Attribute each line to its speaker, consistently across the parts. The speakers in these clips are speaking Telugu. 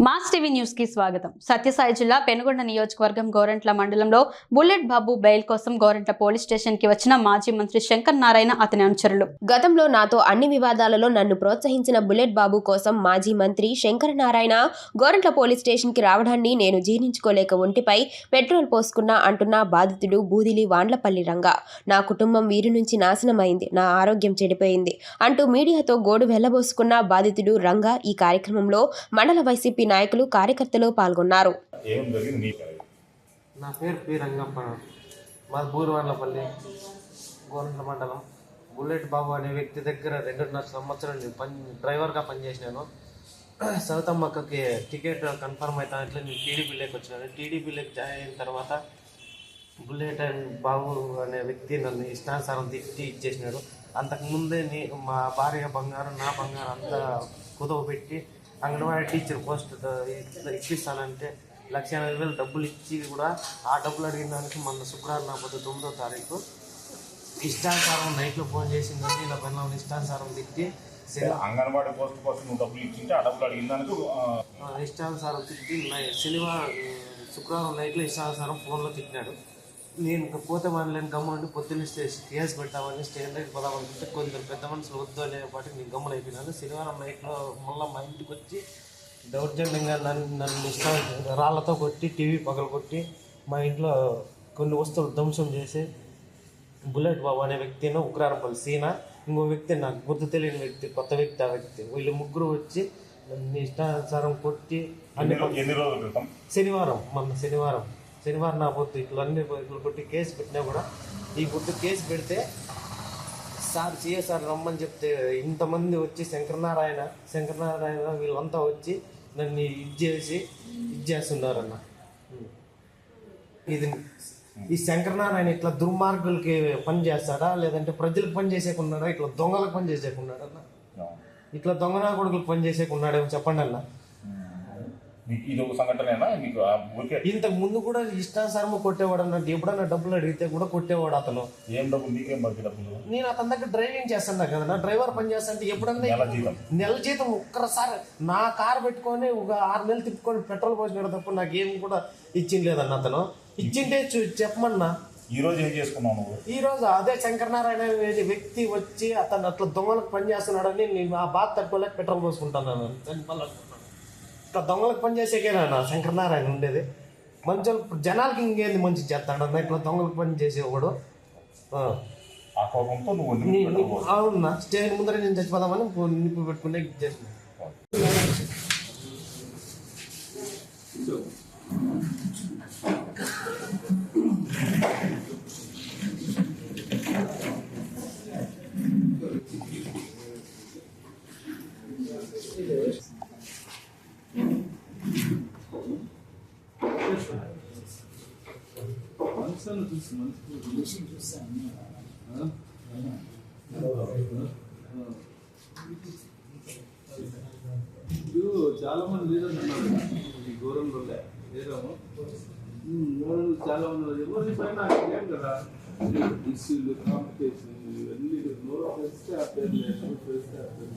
Speaker 1: మాస్ టీవీ న్యూస్ కి స్వాగతం. సత్యసాయి జిల్లా పెనుగొండ నియోజకవర్గం గోరంట్ల మండలంలో బుల్లెట్ బాబు బెయిల్ కోసం గోరంట్ల పోలీస్ స్టేషన్ కి వచ్చిన మాజీ మంత్రి శంకర్ నారాయణ అతని అనుచరులు.
Speaker 2: గతంలో నాతో అన్ని వివాదాలలో నన్ను ప్రోత్సహించిన బుల్లెట్ బాబు కోసం మాజీ మంత్రి శంకర్ నారాయణ గోరంట్ల పోలీస్ స్టేషన్ కి రావడాన్ని నేను జీర్ణించుకోలేక ఒంటిపై పెట్రోల్ పోసుకున్నా అంటున్న బాధితుడు బూదిలి వాండ్లపల్లి రంగా. నా కుటుంబం వీరి నుంచి నాశనమైంది, నా ఆరోగ్యం చెడిపోయింది అంటూ మీడియాతో గోడు వెళ్లబోసుకున్న బాధితుడు రంగా ఈ కార్యక్రమంలో మండల వైసీపీ నాయకులు కార్యకర్తలు పాల్గొన్నారు.
Speaker 3: నా పేరు పి రంగప్ప, మాది బూరువాండ్లపల్లి, గోరంట్ల మండలం. బుల్లెట్ బాబు అనే వ్యక్తి దగ్గర 2.5 సంవత్సరాలు డ్రైవర్గా పనిచేసినాను. సౌతమ్మక్కకి టికెట్ కన్ఫర్మ్ అవుతా అట్లా నేను టీడీపీలోకి వచ్చినాను. టీడీపీలోకి జాయిన్ అయిన తర్వాత బుల్లెట్ అండ్ బాబు అనే వ్యక్తి నన్ను ఇష్టానుసారం తిట్టి ఇచ్చేసినాడు. అంతకుముందే మా భార్య బంగారం, నా బంగారం అంతా కుదవ పెట్టి అంగన్వాడీ టీచర్ పోస్ట్ ఇప్పిస్తానంటే 1,80,000 డబ్బులు ఇచ్చి కూడా ఆ డబ్బులు అడిగిన దానికి మొన్న శుక్రవారం నా 9వ తారీఖు ఇష్టానుసారం నైట్లో ఫోన్ చేసిందని నా పిల్లల్ని ఇష్టానుసారం తిట్టి
Speaker 4: అంగన్వాడీ పోస్ట్ కోసం నువ్వు డబ్బులు ఇచ్చింటే ఆ డబ్బులు అడిగిన దానికి
Speaker 3: ఇష్టానుసారం తిట్టి శుక్రవారం నైట్లో ఇష్టానుసారం ఫోన్లో తిట్టినాడు. నేను ఇంకా పోతే మనలేని గమ్మునండి పొద్దున్న కేసు పెట్టామని స్టేషన్కి పోదామనుకుంటే కొందరు పెద్ద మనుషులు వద్దు అనేపాటికి నేను గమ్మున అయిపోయినాను. శనివారం నైట్లో మళ్ళీ మా ఇంటికి వచ్చి దౌర్జన్యంగా నన్ను ఇష్టం రాళ్లతో కొట్టి టీవీ పగలగొట్టి మా ఇంట్లో కొన్ని వస్తువులు ధ్వంసం చేసి బుల్లెట్ బాబు అనే వ్యక్తిని ఉగ్రారంపల్లి సీనా, ఇంకో వ్యక్తి నాకు గుర్తు తెలియని వ్యక్తి, కొత్త వ్యక్తి. ఆ వ్యక్తి వీళ్ళు ముగ్గురు వచ్చి నన్ను ఇష్టానుసారం కొట్టి శనివారం నా పొద్దు ఇట్లా అన్ని ఇట్లా కొట్టి కేసు పెట్టినా కూడా ఈ పొద్దు కేసు పెడితే సార్ సిఎస్ఆర్ రమ్మని చెప్తే ఇంతమంది వచ్చి శంకర్ నారాయణ వీళ్ళంతా వచ్చి నన్ను ఇచ్చేస్తున్నారన్న. ఇది ఈ శంకర్ నారాయణ ఇట్లా దుర్మార్గులకి పని చేస్తాడా లేదంటే ప్రజలకు పని చేసేకున్నాడా, ఇట్లా దొంగలకు పని చేసేకున్నాడన్న? ఇట్లా దొంగనా కొడుకులకు పని చేసేకున్నాడేమో చెప్పండి అన్న.
Speaker 4: ఇది ఒక సంఘటన
Speaker 3: ఇంతకు ముందు కూడా ఇష్టానుసారం కొట్టేవాడు అన్నట్టు. ఎప్పుడన్నా డబ్బులు అడిగితే కూడా కొట్టేవాడు అతను.
Speaker 4: ఏం డబ్బులు నీకేం పడితే డబ్బులు?
Speaker 3: నేను అతని దగ్గర డ్రైవింగ్ చేస్తున్నా కదా, నా డ్రైవర్ పని చేస్తాంటే ఎప్పుడన్నా నెల జీతం ఒక్కసారి నా కారు పెట్టుకొని ఒక 6 నెలలు తిప్పుకొని పెట్రోల్ పోసినాడు తప్ప నాకేం కూడా ఇచ్చింది లేదన్న. అతను ఇచ్చింటే చెప్పమన్నా.
Speaker 4: ఈ రోజు ఏం చేసుకున్నావు నువ్వు?
Speaker 3: ఈ రోజు అదే శంకర్ నారాయణ వ్యక్తి వచ్చి అతను అట్లా దొంగలకు పని చేస్తున్నాడని నేను ఆ బాధ తట్టుకోలేక పెట్రోల్ పోసుకుంటాను. ఇట్లా దొంగలకు పని చేసేకేనా శంకర్ నారాయణ ఉండేది? మంచి జనాలకి ఇంకేంది మంచి చేస్తాడు అన్న. ఇట్లా దొంగలకు పని చేసేవాడు. అవునా, స్టేషన్ ముందర నేను చచ్చిపోదామని నిప్పు పెట్టుకునే చేసిన.
Speaker 5: చాలా మంది లీడర్స్ ఉన్నారు ఈ గౌరవంలో లేదాము. చాలా మంది ఎవరి పైన ఏం కదా ఇష్యూలు, కాంపిటీషన్ ఇవన్నీ నోరు తెలిస్తే ఆ పేరు లేదు, తెలిస్తే ఆ పేరు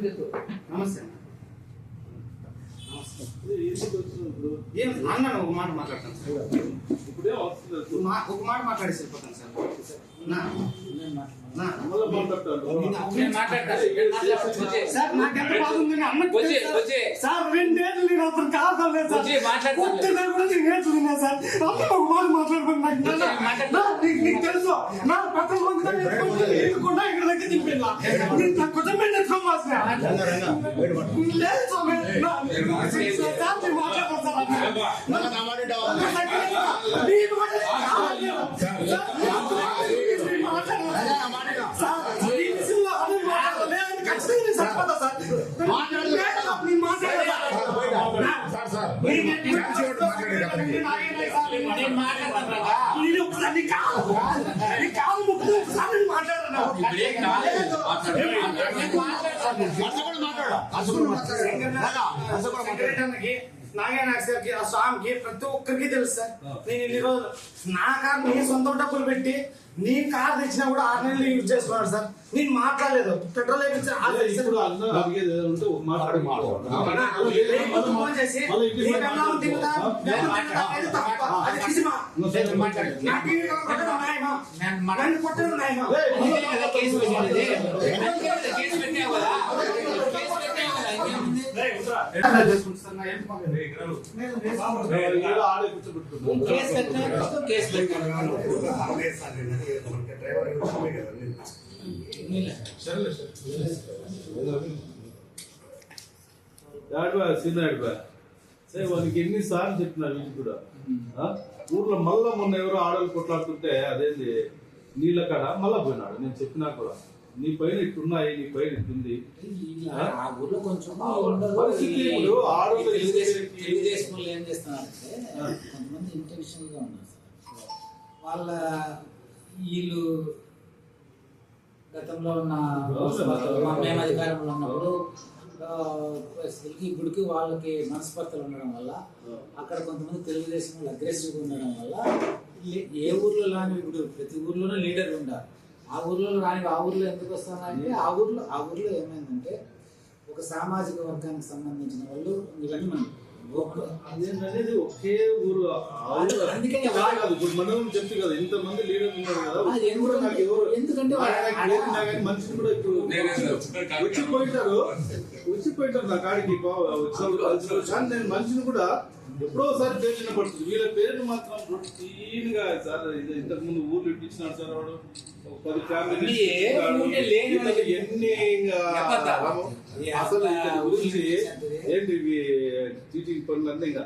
Speaker 5: లేదు.
Speaker 6: నమస్తే అన్న, ఒక మాట మాట్లాడతాను సార్.
Speaker 5: ఇప్పుడే వస్తుంది
Speaker 6: ఒక మాట మాట్లాడి సరిపోతాను సార్. సార్ నాకెంత బాగుందని అమ్మకి సార్ 2 ఏళ్ళు నేను అతను కాదలేదు సార్. కొట్టినా కూడా నేను నేర్చుకున్నా సార్. అమ్మ ఒక మాట మాట్లాడుకున్నా నీకు తెలుసు నా పెద్ద కూడా ఇక్కడ దగ్గర తిప్పిలా నా కుటుంబం నేర్చుకోవాల్సిన లేదు సెక్రటరీకి నాగేనాకి ఆ స్వామికి ప్రతి ఒక్కరికి తెలుసు సార్. నేను ఇన్ని రోజులు నా కార్ నీ సొంత డబ్బులు పెట్టి నీ కార్ తెచ్చినా కూడా 6 నెలలు యూజ్ చేసుకున్నాడు సార్. నేను మాట్లాడలేదు, పెట్రోల్ వేయించిన ఫోన్ చేసి నీ బెల్లం తిరుగుతా అది తీసిమా నా టీవీ కొట్టడం న్యాయమా, నన్ను కొట్టడం న్యాయమా?
Speaker 5: సరే వానికి ఎన్నిసార్లు చెప్పినా వీటి కూడా ఊర్లో మళ్ళా మొన్న ఎవరో ఆడలు కొట్లాడుతుంటే అదేంది నీళ్ళ కాడ మళ్ళా పోయినాడు. నేను చెప్పినా కూడా నీ పైన ఇట్టున్నాయి, నీ పైన ఇట్టుంది పరిస్థితి. ఇప్పుడు ఆడలు
Speaker 7: తెలుగుదేశం వాళ్ళు ఏం చేస్తున్నారంటే కొంతమంది ఇంటెన్షనల్ గా ఉన్నారు సార్. వాళ్ళ వీళ్ళు గతంలో ఉన్న మేము అధికారంలో ఉన్నప్పుడు పరిస్థితులకి ఇప్పటికి వాళ్ళకి మనస్పర్ధలు ఉండడం వల్ల అక్కడ కొంతమంది తెలుగుదేశం వాళ్ళు అగ్రెసివ్గా ఉండడం వల్ల ఏ ఊర్లో రాని ఇప్పుడు ప్రతి ఊర్లోనూ లీడర్లు ఉండాలి. ఆ ఊర్లో రాని ఆ ఊర్లో ఎందుకు వస్తున్నారంటే ఆ ఊర్లో ఏమైందంటే ఒక సామాజిక వర్గానికి సంబంధించిన వాళ్ళు ఇవన్నీ మనం
Speaker 5: అదేంటనేది ఒకే ఊరు అందుకని కాదు. ఇప్పుడు మనం చెప్తే కదా ఇంతమంది లీడర్లు ఉన్నారు కదా, నాకు ఎవరు
Speaker 7: ఎందుకంటే
Speaker 5: మనిషిని కూడా ఇప్పుడు వచ్చిపోయింటారు నా కాడికి వచ్చినప్పుడు. కానీ నేను మనిషిని కూడా ఎప్పుడో ఒకసారి పేరు పడుతుంది. వీళ్ళ పేర్లు మాత్రం రొటీన్ గా సార్ ఇంతకు ముందు ఊర్లు ఇప్పించినాడు సార్ వాడు 10 ఫ్యామిలీ ఎన్ని అసలు గురించి ఏంటి టీచింగ్ పనులన్నీ ఇంకా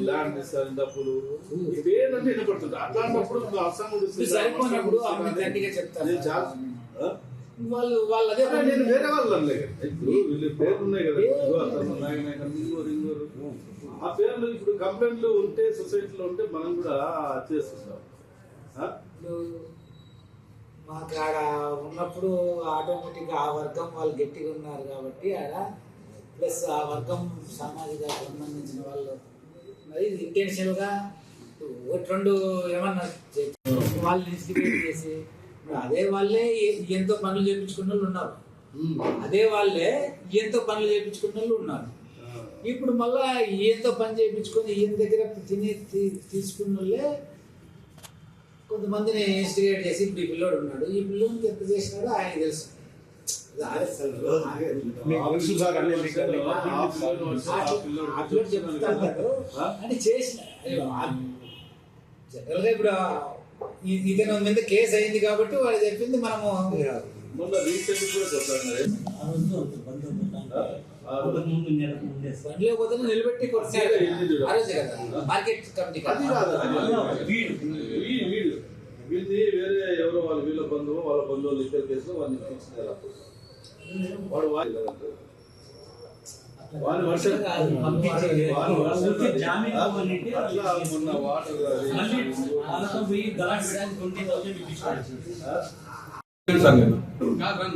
Speaker 5: ల్యాండ్ ఇస్తారు డబ్బులు ఈ పేర్లన్నీ వినపడుతుంది. అట్లాంటప్పుడు అసలు
Speaker 7: వాళ్ళు అదే
Speaker 5: నేను వేరే వాళ్ళు అనలేదు. ఇప్పుడు వీళ్ళు పేర్లు ఉన్నాయి కదా, ఆ పేర్లు ఇప్పుడు కంప్లైంట్లు ఉంటే సొసైటీలో ఉంటే మనం కూడా చేస్తుంటాం.
Speaker 7: మాకు ఆడ ఉన్నప్పుడు ఆటోమేటిక్గా ఆ వర్గం వాళ్ళు గట్టిగా ఉన్నారు కాబట్టి ఆడ ప్లస్ ఆ వర్గం సామాజిక సంబంధించిన వాళ్ళు మరి ఇంటెన్షనల్గా 1-2 ఏమన్నా వాళ్ళు ఇన్స్టిగేట్ చేసి అదే వాళ్ళే ఎంతో పనులు చేయించుకున్న వాళ్ళు ఉన్నారు. అదే వాళ్ళే ఎంతో పనులు చేయించుకున్న వాళ్ళు ఉన్నారు. ఇప్పుడు మళ్ళా ఎంతో పని చేయించుకొని ఈయన దగ్గర తిని తీసుకున్న వాళ్ళే కొంతమందిని ఇన్స్టిగేట్ చేసి ఇప్పుడు ఈ పిల్లోడు ఉన్నాడు, ఈ పిల్లోడికి ఎంత చేసినాడో ఆయన తెలుసు. అని చేసిన జనరల్గా ఇప్పుడు ఇతను మీద కేసు అయింది కాబట్టి వాడు చెప్పింది మనము
Speaker 5: మొన్న రీసెంట్ కూడా చెప్పాను.
Speaker 7: బండిలో పోతే నిలబెట్టి మార్కెట్ కమిటీ
Speaker 5: వీళ్ళది వేరే ఎవరో వీళ్ళ బంధువులు ఇద్దరు కేసులో వాళ్ళని ఇచ్చినారు. వాడు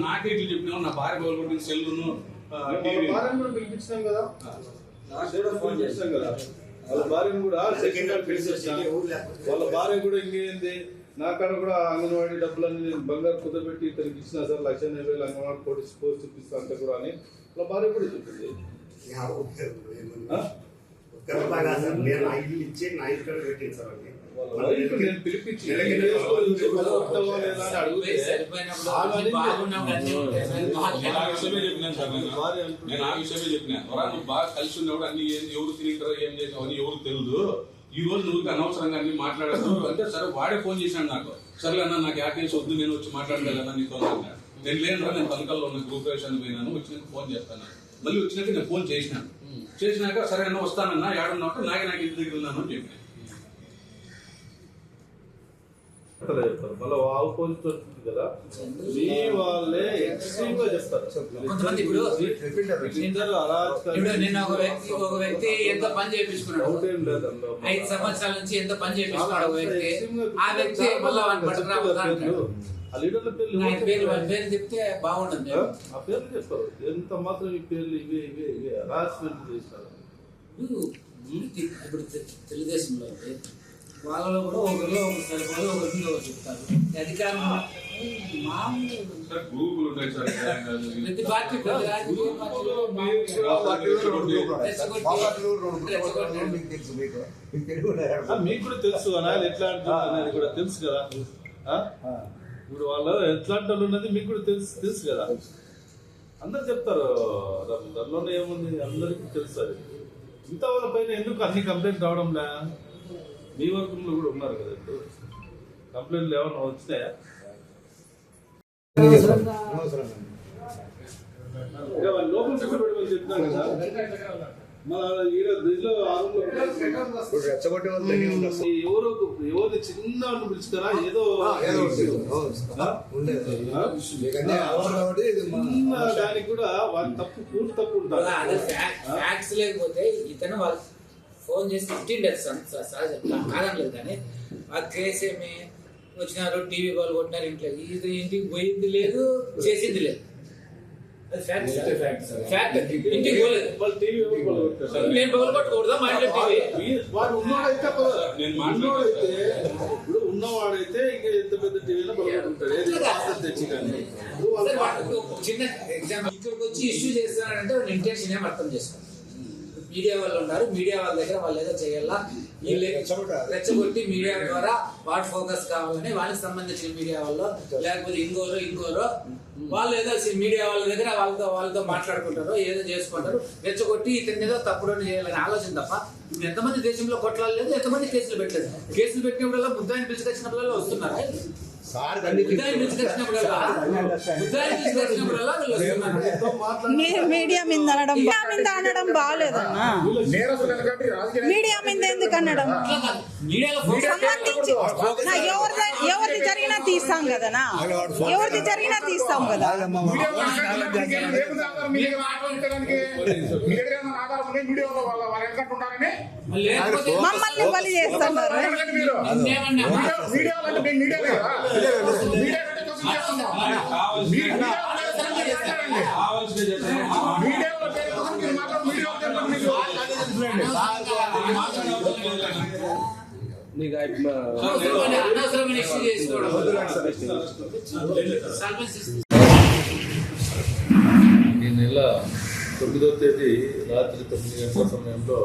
Speaker 8: నాకే ఇట్లా చెప్పినా నా భార్య బాగుపడిన సెల్లును
Speaker 5: పిలిపించినాం కదా, ఫోన్ చేసినాం కదా. వాళ్ళ భార్యను కూడా సెకండ్ హ్యాండ్ పిలిచేసిన. వాళ్ళ భార్య కూడా ఇంకేంది నా కాడ కూడా అంగన్వాడీ డబ్బులన్నీ నేను బంగారు కుదబెట్టి ఇతనికి ఇచ్చిన సార్ 1,80,000 అంగన్వాడీ పోస్ట్ ఇప్పిస్తా అంతా కూడా అని వాళ్ళ భార్య కూడా చెప్పింది. నేను పిలిపించి
Speaker 8: నేను ఆ విషయమే చెప్పినా నువ్వు బాగా కలిసి ఉన్నప్పుడు అన్ని ఎవరు తిరిగితారో ఏం చేసావు అని ఎవరు తెలియదు. ఈ రోజు నువ్వు అనవసరంగా అన్ని మాట్లాడదు అంటే సరే వాడే ఫోన్ చేశాడు నాకు. సరే అన్న నాకు యాకేసి వద్దు, నేను వచ్చి మాట్లాడతా కదా నీతో అన్నాడు. నేను లేనురా, నేను పలకల్లో ఉన్న గ్రూప్ రేషన్ పోయినాను, వచ్చినాక ఫోన్ చేస్తాను. మళ్ళీ వచ్చినాక నేను ఫోన్ చేసినాక సరే అన్న వస్తానన్నా ఏడున్నాక నాకు ఇంటి దగ్గర ఉన్నాను అని చెప్పిన.
Speaker 5: చెప్తారు మళ్ళీ ఆపోజిట్ వస్తుంది కదా, మీ వాళ్ళే ఎక్స్ట్రీమ్ గా చెప్తారు.
Speaker 7: కొంతమంది ఇప్పుడు ఒక వ్యక్తి ఎంత పని చేయించుకున్నాడు 5 సంవత్సరాల నుంచి ఎంత పని చేయించుకున్నాడు ఒక వ్యక్తి, ఆ వ్యక్తి మళ్ళీ
Speaker 5: ఆ లీడర్ల పేర్లు
Speaker 7: ఆయన
Speaker 5: ఎవరు
Speaker 7: పేరు వాళ్ళ
Speaker 5: చెప్పారు?
Speaker 7: పేరు చెప్తే బాగుండదు.
Speaker 5: ఆ పేర్లు చెప్పారు. ఎంత మాత్రం ఈ పేర్లు ఇవే హరాస్మెంట్ చేసినారు.
Speaker 7: ఇప్పుడు తెలుగుదేశంలో వాళ్ళలో కూడా ఒకరిలో ఒకరు సరిపోదు, ఒకరి మీద ఒకరు చెప్తారు. అధికారం మామూలు
Speaker 8: సార్ గ్రూపులు ఉంటాయి సార్.
Speaker 7: ప్రతి పార్టీ ప్రతి రాజకీయ పార్టీలో
Speaker 5: మీకు కూడా తెలుసు అనాలి ఎట్లా అంటున్నారు కూడా తెలుసు కదా. ఇప్పుడు వాళ్ళు ఎట్లాంటి వాళ్ళు ఉన్నది మీకు కూడా తెలుసు కదా. అందరు చెప్తారు దానిలోనే ఏముంది, అందరికీ తెలుసు. అది ఇంత వాళ్ళ పైన ఎందుకు అన్ని కంప్లైంట్ రావడంలే? మీ వర్గంలో కూడా ఉన్నారు కదా ఇప్పుడు. కంప్లైంట్లు ఏమన్నా వచ్చినాయా? లోపల పెట్టమని చెప్తాను కదా. మన దీంట్లో ఎవరిని చిన్న పిలుచుతారా? ఏదో దానికి కూడా వాళ్ళ తప్పు పూర్తి తప్పు ఉంటారు.
Speaker 7: ఫ్యాక్ట్స్ లేకపోతే ఇతను వాళ్ళు ఫోన్ చేసి తిట్టిండదు సహజం కాదనలేదు. కానీ ఆ కేసు ఏమి వచ్చినారు, టీవీ వాళ్ళు కొట్టినారు, ఇంట్లో ఇది ఇంటికి పోయింది లేదు, చేసింది లేదు. అది ఫ్యాక్ట్. ఇంటికి పోలేదు. నేను పగలు పట్టకూడదా మా ఇంట్లో టీవీ?
Speaker 5: వాడు ఉన్నవాడైతే ఇప్పుడు ఉన్నవాడైతే ఇంకా ఎంత పెద్ద టీవీలో పగలబడుతుంటాడు. తెచ్చి కానీ
Speaker 7: చిన్న ఎగ్జాంపుల్ ఇక్కడికి వచ్చి ఇష్యూ చేస్తున్నారంటే వాళ్ళ ఇంటెన్షన్ ఏం అర్థం చేసుకోండి. మీడియా వాళ్ళు ఉన్నారు, మీడియా వాళ్ళ దగ్గర వాళ్ళు ఏదో చేయాలా, వీళ్ళు రెచ్చగొట్టి మీడియా ద్వారా వాటి ఫోకస్ కావాలని వాళ్ళకి సంబంధించిన మీడియా వాళ్ళు, లేకపోతే ఇంకోరో వాళ్ళు ఏదో మీడియా వాళ్ళ దగ్గర వాళ్ళతో మాట్లాడుకుంటారు, ఏదో చేసుకుంటారు, రెచ్చగొట్టి ఇతని ఏదో తప్పుడు చేయాలని ఆలోచన తప్ప ఎంతమంది దేశంలో కొట్లాలు లేదు, ఎంతమంది కేసులు పెట్టలేదు. కేసులు పెట్టినప్పుడల్లా బుద్ధాయిని పిలిచికొచ్చినప్పుడల్లా వస్తున్నారు.
Speaker 9: మీడియా మీద అనడం బాగాలేదన్నా. మీడియా మీద ఎందుకు అనడం? సంబంధించి ఎవరిది జరిగినా తీస్తాం కదనా, ఎవరిది జరిగినా తీస్తాం కదా. మమ్మల్ని బలి చేస్తున్నారు.
Speaker 5: ఈ నెల 9వ తేదీ రాత్రి 9 గంటల సమయంలో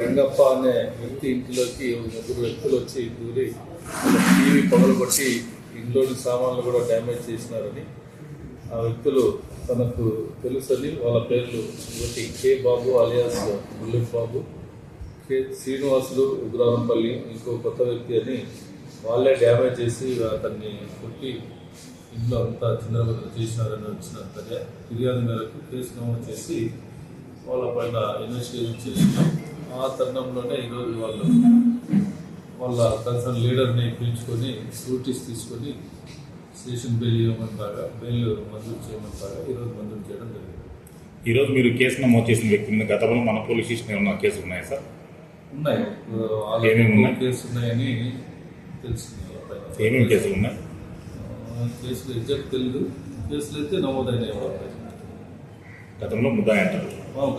Speaker 5: రంగప్ప అనే వ్యక్తి ఇంటిలోకి 3 వ్యక్తులు వచ్చి దూరి టీవీ పగలగొట్టి ఇంట్లోని సామాన్లు కూడా డ్యామేజ్ చేసినారని ఆ వ్యక్తులు తనకు తెలుసని వాళ్ళ పేర్లు ఒకటి కే బాబు అలియాస్ బుల్లెట్ బాబు, కే శ్రీనివాసులు ఉగ్రారంపల్లి, ఇంకో కొత్త వ్యక్తి అని వాళ్ళే డ్యామేజ్ చేసి అతన్ని కొట్టి ఇంట్లో అంతా చిందరబద్దలు చేసినారని వచ్చిన ఫిర్యాదు మేరకు కేసు నమోదు చేసి వాళ్ళ పైన ఇన్వెస్టిగేషన్ చేసినాం. ఆ తరుణంలోనే ఈరోజు వాళ్ళ కన్సర్న్ లీడర్ని పిలుచుకొని నోటీస్ తీసుకొని స్టేషన్ బెయిల్ ఇవ్వమంటారా, బెయిల్ మంజూరు చేయమంటారా ఈరోజు మంజూరు చేయడం జరిగింది.
Speaker 4: ఈరోజు మీరు కేసు నమోదు చేసిన వ్యక్తి మీద గతంలో మన పోలీస్ స్టేషన్ ఏమన్నా కేసులు ఉన్నాయా సార్?
Speaker 5: ఉన్నాయి,
Speaker 4: ఏమేమి ఉన్నాయి?
Speaker 5: కేసులు ఉన్నాయని తెలిసింది.
Speaker 4: ఏమేమి కేసులు ఉన్నాయి?
Speaker 5: కేసులు ఎగ్జాక్ట్ తెలియదు, కేసులు అయితే నమోదైనాయి.
Speaker 4: గతంలో ముద్దాయి అంటారు.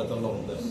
Speaker 5: గతంలో ముద్దాయి.